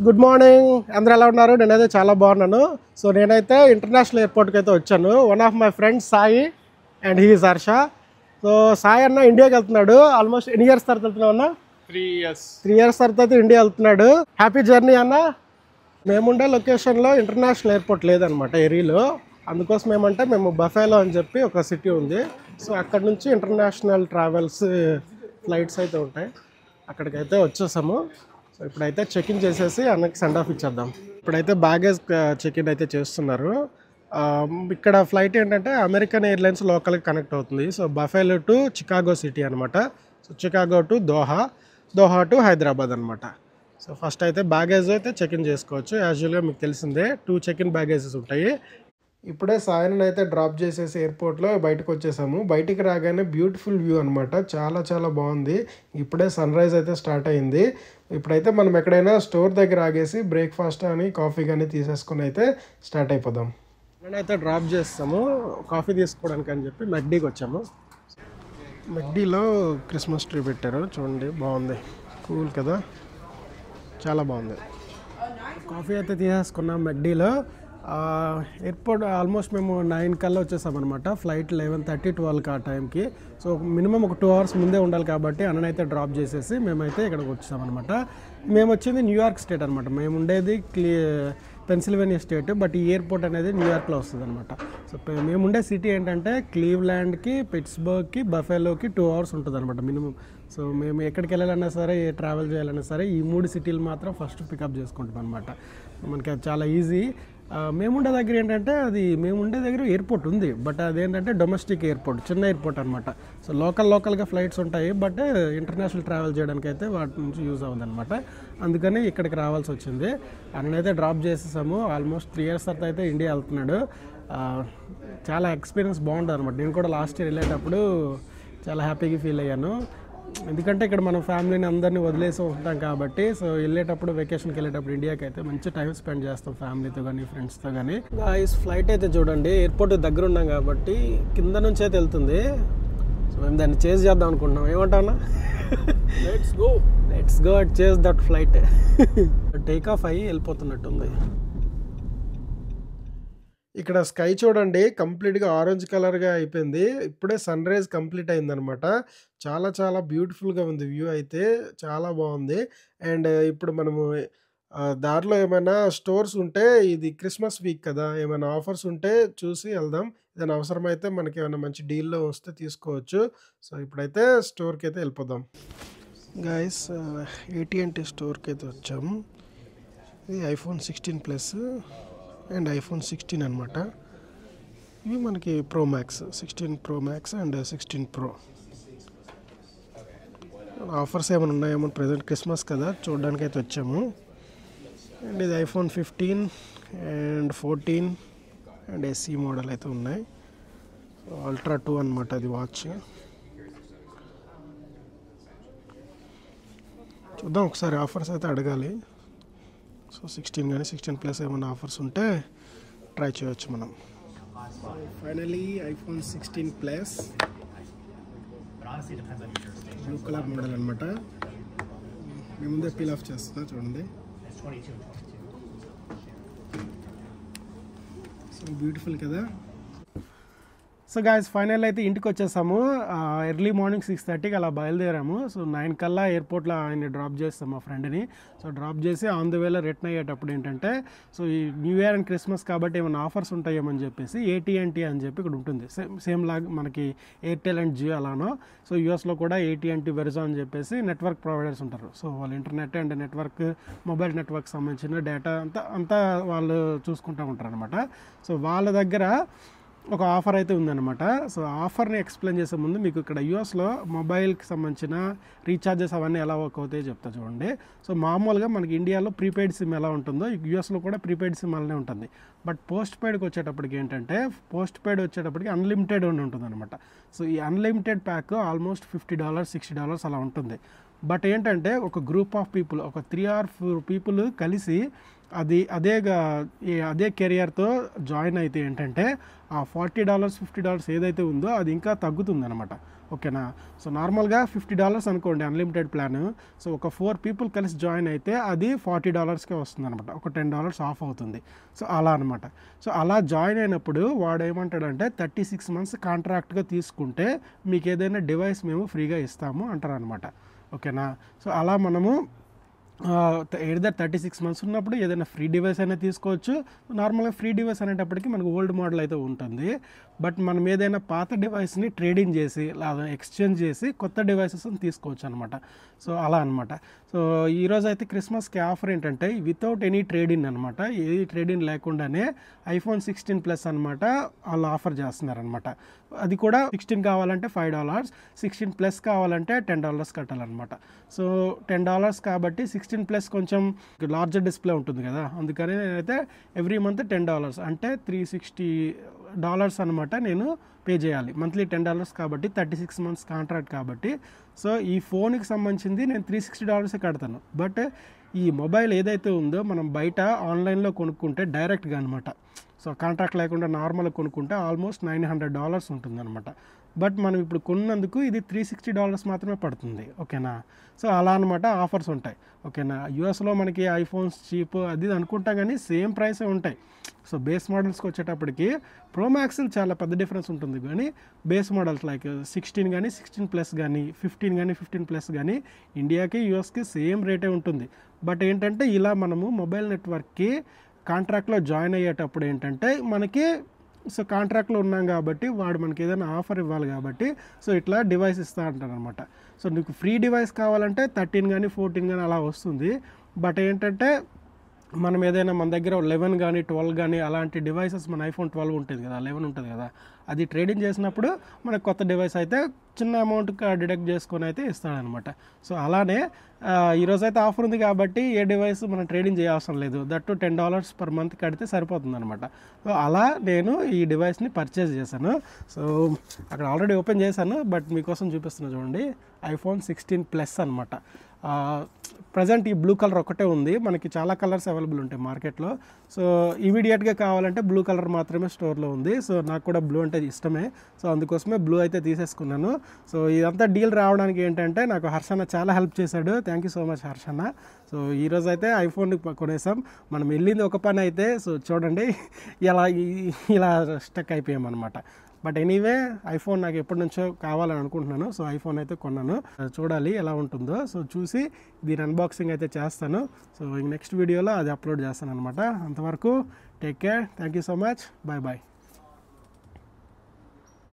Good morning, అందరూ ఎలా ఉన్నారు? నేనైతే చాలా బాగున్నాను. సో నేనైతే ఇంటర్నేషనల్ ఎయిర్పోర్ట్కి అయితే వచ్చాను. One of my friends Sai and he is Harsha. So Sai అన్న ఇండియాకి వెళ్తున్నాడు. ఆల్మోస్ట్ ఎన్ని ఇయర్స్ తర్వాత వెళ్తున్నావు అన్న? 3 ఇయర్స్ తర్వాత అయితే ఇండియా వెళ్తున్నాడు. హ్యాపీ జర్నీ అన్న. మేముండే లొకేషన్లో ఇంటర్నేషనల్ ఎయిర్పోర్ట్ లేదనమాట ఏరియాలో. అందుకోసం ఏమంటే మేము బఫేలో అని చెప్పి ఒక సిటీ ఉంది. సో అక్కడ నుంచి ఇంటర్నేషనల్ ట్రావెల్స్ ఫ్లైట్స్ అయితే ఉంటాయి. అక్కడికైతే వచ్చేసాము. సో ఇప్పుడైతే చెక్ఇన్ చేసేసి అన్నకి సెండ్ ఆఫ్ ఇచ్చేద్దాం. ఇప్పుడైతే బ్యాగేజ్ చెక్ఇన్ అయితే చేస్తున్నారు. ఇక్కడ ఫ్లైట్ ఏంటంటే అమెరికన్ ఎయిర్లైన్స్ లోకల్కి కనెక్ట్ అవుతుంది. So Buffalo to Chicago city అనమాట. So Chicago to Doha, Doha to Hyderabad అనమాట. సో ఫస్ట్ అయితే బ్యాగేజ్ అయితే చెక్ఇన్ చేసుకోవచ్చు. యాజువల్గా మీకు తెలిసిందే 2 చెక్ఇన్ బ్యాగేజెస్ ఉంటాయి. ఇప్పుడే సాయన్ అయితే డ్రాప్ చేసేసి ఎయిర్పోర్ట్లో బయటకు వచ్చేసాము. బయటికి రాగానే బ్యూటిఫుల్ వ్యూ అనమాట. చాలా చాలా బాగుంది. ఇప్పుడే సన్ రైజ్ అయితే స్టార్ట్ అయింది. ఇప్పుడైతే మనం ఎక్కడైనా స్టోర్ దగ్గర ఆగేసి బ్రేక్ఫాస్ట్ అని కాఫీ కానీ తీసేసుకుని అయితే స్టార్ట్ అయిపోదాం. నేనైతే డ్రాప్ చేస్తాము కాఫీ తీసుకోవడానికి అని చెప్పి మెక్డీకి వచ్చాము. మెక్డీలో క్రిస్మస్ ట్రీ పెట్టారు, చూడండి బాగుంది, కూల్ కదా, చాలా బాగుంది. కాఫీ అయితే తీసేసుకున్నాం మెక్డీలో. ఎయిర్పోర్ట్ ఆల్మోస్ట్ మేము 9 కల్లా వచ్చేసామన్నమాట. ఫ్లైట్ 11:30, 12కి ఆ టైంకి. సో మినిమం ఒక 2 అవర్స్ ముందే ఉండాలి కాబట్టి అన్ననైతే డ్రాప్ చేసేసి మేమైతే ఇక్కడికి వచ్చామన్నమాట. మేము వచ్చింది న్యూయార్క్ స్టేట్ అనమాట. మేము ఉండేది పెన్సిల్వేనియా స్టేట్, బట్ ఈ ఎయిర్పోర్ట్ అనేది న్యూయార్క్లో వస్తుంది అనమాట. సో మేము ఉండే సిటీ ఏంటంటే క్లీవ్లాండ్కి, పిట్స్బర్గ్కి, బఫేలోకి 2 అవర్స్ ఉంటుంది అనమాట మినిమం. సో మేము ఎక్కడికి వెళ్ళాలన్నా సరే, ట్రావెల్ చేయాలన్నా సరే ఈ 3 సిటీలు మాత్రం ఫస్ట్ పికప్ చేసుకుంటాం అనమాట. మనకి అది చాలా ఈజీ. మేముండే దగ్గర ఏంటంటే మేముండే దగ్గర ఎయిర్పోర్ట్ ఉంది, బట్ అదేంటంటే డొమెస్టిక్ ఎయిర్పోర్ట్, చిన్న ఎయిర్పోర్ట్ అనమాట. సో లోకల్గా ఫ్లైట్స్ ఉంటాయి, బట్ ఇంటర్నేషనల్ ట్రావెల్ చేయడానికి అయితే వాటి నుంచి యూజ్ అవుతుంది అనమాట. అందుకని ఇక్కడికి రావాల్సి వచ్చింది. అన్నైతే డ్రాప్ చేసేసాము. ఆల్మోస్ట్ 3 ఇయర్స్ తర్వాత అయితే ఇండియా వెళ్తున్నాడు. చాలా ఎక్స్పీరియన్స్ బాగుంటుంది అనమాట. నేను కూడా లాస్ట్ ఇయర్ వెళ్ళేటప్పుడు చాలా హ్యాపీగా ఫీల్ అయ్యాను. ఎందుకంటే ఇక్కడ మనం ఫ్యామిలీని అందరినీ వదిలేసి ఉంటాం కాబట్టి. సో వెళ్ళేటప్పుడు వెకేషన్కి వెళ్ళేటప్పుడు ఇండియాకి అయితే మంచి టైం స్పెండ్ చేస్తాం ఫ్యామిలీతో కానీ ఫ్రెండ్స్తో కానీ. ఫ్లైట్ అయితే చూడండి, ఎయిర్పోర్ట్ దగ్గర ఉన్నాం కాబట్టి కింద నుంచి అయితే వెళ్తుంది. సో మేము దాన్ని చేజ్ చేద్దాం అనుకుంటున్నాం. ఏమంటావునా? Let's go chase that flight. Take off అయ్యి వెళ్ళిపోతున్నట్టుంది. ఇక్కడ స్కై చూడండి, కంప్లీట్గా ఆరెంజ్ కలర్గా అయిపోయింది. ఇప్పుడే సన్ రైజ్ కంప్లీట్ అయిందనమాట. చాలా చాలా బ్యూటిఫుల్గా ఉంది వ్యూ అయితే, చాలా బాగుంది. అండ్ ఇప్పుడు మనము దారిలో ఏమైనా స్టోర్స్ ఉంటే, ఇది క్రిస్మస్ వీక్ కదా, ఏమైనా ఆఫర్స్ ఉంటే చూసి వెళ్దాం. ఏదైనా అవసరమైతే మనకి ఏమైనా మంచి డీల్లో వస్తే తీసుకోవచ్చు. సో ఇప్పుడైతే స్టోర్కి అయితే వెళ్ళిపోదాం. గైస్, AT&T స్టోర్కి అయితే వచ్చాము. ఇది iPhone 16 Plus అండ్ iPhone 16 అనమాట. ఇవి మనకి Pro Max, 16 Pro Max and 16 Pro. Offers ఏమైనా ఉన్నాయేమో, ప్రజెంట్ క్రిస్మస్ కదా, చూడడానికి అయితే వచ్చాము. అండ్ ఇది iPhone 15 and 14 and SE model అయితే ఉన్నాయి. Ultra 2 అనమాట అది వాచ్. చూద్దాం ఒకసారి, ఆఫర్స్ అయితే అడగాలి. సో 16 కానీ 16 Plus ఏమైనా ఆఫర్స్ ఉంటే ట్రై చేయవచ్చు మనం. Finally iPhone 16 Plus blue colour model అనమాట. మేము ముందే పీల్ ఆఫ్ చేస్తున్నా చూడండి. సో బ్యూటిఫుల్ కదా. సో గాయస్, ఫైనల్ అయితే ఇంటికి వచ్చేసాము. ఎర్లీ మార్నింగ్ 6:30కి అలా బయలుదేరాము. సో 9 కల్లా ఎయిర్పోర్ట్లో ఆయన డ్రాప్ చేస్తాం మా ఫ్రెండ్ని. సో డ్రాప్ చేసి ఆన్ ది వేలో రిటర్న్ అయ్యేటప్పుడు ఏంటంటే, సో ఈ న్యూ ఇయర్ అండ్ క్రిస్మస్ కాబట్టి ఏమైనా ఆఫర్స్ ఉంటాయేమని చెప్పేసి AT&T అని చెప్పి ఇక్కడ ఉంటుంది. సేమ్ లాగా మనకి ఎయిర్టెల్ అండ్ జియో అలానో. సో యూఎస్లో కూడా AT&T వెర్జా అని చెప్పేసి నెట్వర్క్ ప్రొవైడర్స్ ఉంటారు. సో వాళ్ళు internet and network, mobile network సంబంధించిన డేటా అంతా వాళ్ళు చూసుకుంటూ ఉంటారు అనమాట. సో వాళ్ళ దగ్గర ఒక ఆఫర్ అయితే ఉందన్నమాట. సో ఆఫర్ని ఎక్స్ప్లెయిన్ చేసే ముందు మీకు ఇక్కడ యూఎస్లో మొబైల్కి సంబంధించిన రీఛార్జెస్ అవన్నీ ఎలా వర్క్ అవుతాయో చెప్తా చూడండి. సో మామూలుగా మనకి ఇండియాలో ప్రీపెయిడ్ సిమ్ ఎలా ఉంటుందో యూఎస్లో కూడా ప్రీపెయిడ్ సిమ్ అలానే ఉంటుంది. బట్ పోస్ట్ పెయిడ్కి వచ్చేటప్పటికి ఏంటంటే, పోస్ట్ పెయిడ్ వచ్చేటప్పటికి అన్లిమిటెడ్ అని ఉంటుంది అనమాట. సో ఈ అన్లిమిటెడ్ ప్యాక్ ఆల్మోస్ట్ $50, $60 అలా ఉంటుంది. బట్ ఏంటంటే ఒక గ్రూప్ ఆఫ్ పీపుల్, ఒక 3 or 4 పీపుల్ కలిసి అదే కెరియర్తో జాయిన్ అయితే ఏంటంటే ఆ $40, $50 ఏదైతే ఉందో అది ఇంకా తగ్గుతుంది అనమాట. ఓకేనా. సో నార్మల్గా $50 అనుకోండి అన్లిమిటెడ్ ప్లాన్. సో ఒక 4 people కలిసి జాయిన్ అయితే అది $40కే వస్తుంది అనమాట, ఒక $10 ఆఫ్ అవుతుంది. సో అలా అనమాట. సో అలా జాయిన్ అయినప్పుడు వాడు ఏమంటాడంటే 36 months కాంట్రాక్ట్గా తీసుకుంటే మీకు ఏదైనా డివైస్ మేము ఫ్రీగా ఇస్తాము అంటారు అనమాట. ఓకేనా. సో అలా మనము ఎయిదర్ 36 months ఉన్నప్పుడు ఏదైనా ఫ్రీ డివైస్ అయినా తీసుకోవచ్చు. నార్మల్గా ఫ్రీ డివైస్ అనేటప్పటికి మనకు ఓల్డ్ మోడల్ అయితే ఉంటుంది. బట్ మనం ఏదైనా పాత డివైస్ని ట్రేడింగ్ చేసి లేదా ఎక్స్చేంజ్ చేసి కొత్త డివైసెస్ని తీసుకోవచ్చు అనమాట. సో అలా అనమాట. సో ఈరోజు అయితే క్రిస్మస్కి ఆఫర్ ఏంటంటే వితౌట్ ఎనీ ట్రేడింగ్ అనమాట, ఏ ట్రేడింగ్ లేకుండానే iPhone 16 Plus అనమాట వాళ్ళు ఆఫర్ చేస్తున్నారనమాట. అది కూడా 16 కావాలంటే $5, 16 Plus కావాలంటే $10 కట్టాలన్నమాట. సో $10 కాబట్టి 16 Plus కొంచెం లార్జర్ డిస్ప్లే ఉంటుంది కదా, అందుకని నేనైతే ఎవ్రీ మంత్ $10 అంటే $360 అనమాట నేను పే చేయాలి. మంత్లీ $10 కాబట్టి 36 months కాంట్రాక్ట్ కాబట్టి. సో ఈ ఫోన్కి సంబంధించింది నేను $360 కడతాను. బట్ ఈ మొబైల్ ఏదైతే ఉందో మనం బయట ఆన్లైన్లో కొనుక్కుంటే డైరెక్ట్గా అనమాట, సో కాంట్రాక్ట్ లేకుండా నార్మల్గా కొనుక్కుంటే ఆల్మోస్ట్ $900 ఉంటుంది అనమాట. బట్ మనం ఇప్పుడు కొన్నందుకు ఇది $360 మాత్రమే పడుతుంది. ఓకేనా. సో అలా అనమాట ఆఫర్స్ ఉంటాయి. ఓకేనా. యూఎస్లో మనకి ఐఫోన్స్ చీప్ అది అనుకుంటా కానీ సేమ్ ప్రైసే ఉంటాయి. సో బేస్ మోడల్స్కి వచ్చేటప్పటికి ప్రో మ్యాక్స్లు చాలా పెద్ద డిఫరెన్స్ ఉంటుంది, కానీ బేస్ మోడల్స్ లైక్ 16 కానీ 16 Plus కానీ 15 కానీ 15 Plus కానీ ఇండియాకి యూఎస్కి సేమ్ రేటే ఉంటుంది. బట్ ఏంటంటే ఇలా మనము మొబైల్ నెట్వర్క్కి కాంట్రాక్ట్లో జాయిన్ అయ్యేటప్పుడు ఏంటంటే మనకి సో కాంట్రాక్ట్లో ఉన్నాం కాబట్టి వాడు మనకి ఏదైనా ఆఫర్ ఇవ్వాలి కాబట్టి సో ఇట్లా డివైస్ ఇస్తూ అంటారు అనమాట. సో నీకు ఫ్రీ డివైస్ కావాలంటే 13 కానీ 14 కానీ అలా వస్తుంది. బట్ ఏంటంటే మనం ఏదైనా మన దగ్గర 11 కానీ 12 కానీ అలాంటి డివైసెస్, మన iPhone 12 ఉంటుంది కదా, 11 ఉంటుంది కదా, అది ట్రేడింగ్ చేసినప్పుడు మనకు కొత్త డివైస్ అయితే చిన్న అమౌంట్ డిడక్ట్ చేసుకొని అయితే ఇస్తాడనమాట. సో అలానే ఈరోజు అయితే ఆఫర్ ఉంది కాబట్టి ఏ డివైస్ మనం ట్రేడింగ్ చేయవసరం లేదు, దట్టు $10 per month కడితే సరిపోతుంది అనమాట. సో అలా నేను ఈ డివైస్ని పర్చేజ్ చేశాను. సో అక్కడ ఆల్రెడీ ఓపెన్ చేశాను, బట్ మీకోసం చూపిస్తున్నా చూడండి. iPhone 16 Plus అనమాట. ప్రజెంట్ ఈ బ్లూ కలర్ ఒకటే ఉంది, మనకి చాలా కలర్స్ అవైలబుల్ ఉంటాయి మార్కెట్లో. సో ఇమీడియట్గా కావాలంటే బ్లూ కలర్ మాత్రమే స్టోర్లో ఉంది. సో నాకు కూడా బ్లూ అంటే ఇష్టమే, సో అందుకోసమే బ్లూ అయితే తీసేసుకున్నాను. సో ఇదంతా డీల్ రావడానికి ఏంటంటే నాకు హర్షన్న చాలా హెల్ప్ చేశాడు. థ్యాంక్ యూ సో మచ్ హర్షన్న. సో ఈరోజు అయితే ఐఫోన్ కొనేసాం. మనం వెళ్ళింది ఒక పని అయితే, సో చూడండి ఇలా స్టక్ అయిపోయామన్నమాట. బట్ ఎనీవే ఐఫోన్ నాకు ఎప్పటి నుంచో కావాలని అనుకుంటున్నాను. సో ఐఫోన్ అయితే కొన్నాను, చూడాలి ఎలా ఉంటుందో. సో చూసి దీని అన్బాక్సింగ్ అయితే చేస్తాను. సో నెక్స్ట్ వీడియోలో అది అప్లోడ్ చేస్తాను అనమాట. అంతవరకు take care, thank you so much, bye bye.